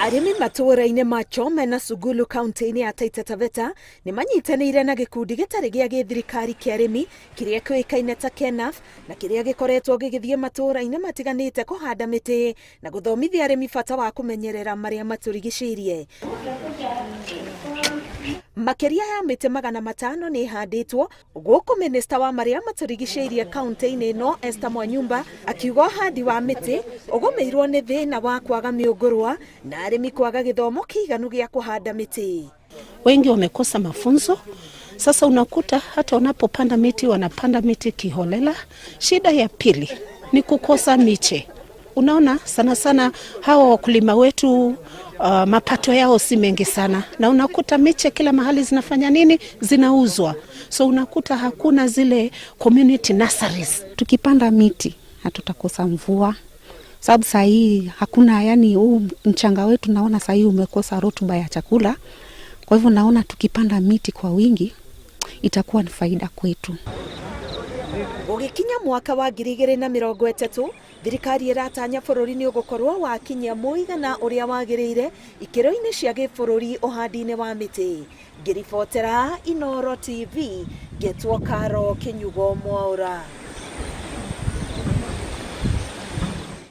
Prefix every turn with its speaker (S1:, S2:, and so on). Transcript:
S1: Arĩmi matũũra-inĩ ma Chome na Sugulu kaunti-inĩ ya Taita Taveta nĩ manyitanĩire na gĩkundi gĩtarĩ gĩa gĩthirikari kĩa arĩmi kĩrĩa kĩoĩkaine ta KENAFF na kĩrĩa gĩkoretwo gĩgĩthiĩ matũũra-inĩ matiganĩte kũhanda mĩtĩ na gũthomithia arĩmi bata wa kũmenyerera marĩa matũrigicĩirie. Makĩria ya mĩtĩ 500 nĩ ihandĩtwo gũkũ minista wa marĩa matũrigicĩirie kaunti-inĩ ĩno Esther Mwanyumba akiuga ũhandi wa mĩtĩ ũgũmĩirwo nĩ thĩna wa kwaga mĩũngũrwa na arĩmi kwaga gĩthomo kĩiganu gĩa kũhanda mĩtĩ.
S2: Wengi wamekosa mafunzo. Sasa unakuta hata unapopanda miti wanapanda miti kiholela. Shida ya pili ni kukosa miche. Unaona sana sana hawa wakulima wetu mapato yao si mengi sana na unakuta miche kila mahali zinafanya nini, zinauzwa. So unakuta hakuna zile community nurseries.
S3: Tukipanda miti hatutakosa mvua. Sababu saa hii hakuna, yani mchanga wetu naona saa hii umekosa rutuba ya chakula. Kwa hivyo naona tukipanda miti kwa wingi itakuwa ni faida kwetu.
S1: Gũgĩkinya mwaka wa 2030 thirikari ĩratanya bũrũri nĩ ũgũkorwo wakinyia mũigana ũrĩa wagĩrĩire ikĩro-inĩ cia gĩbũrũri ũhandi-inĩ wa mĩtĩ. Ngĩribotera Inooro TV, Getwo Karo Kinyugo Mwaura.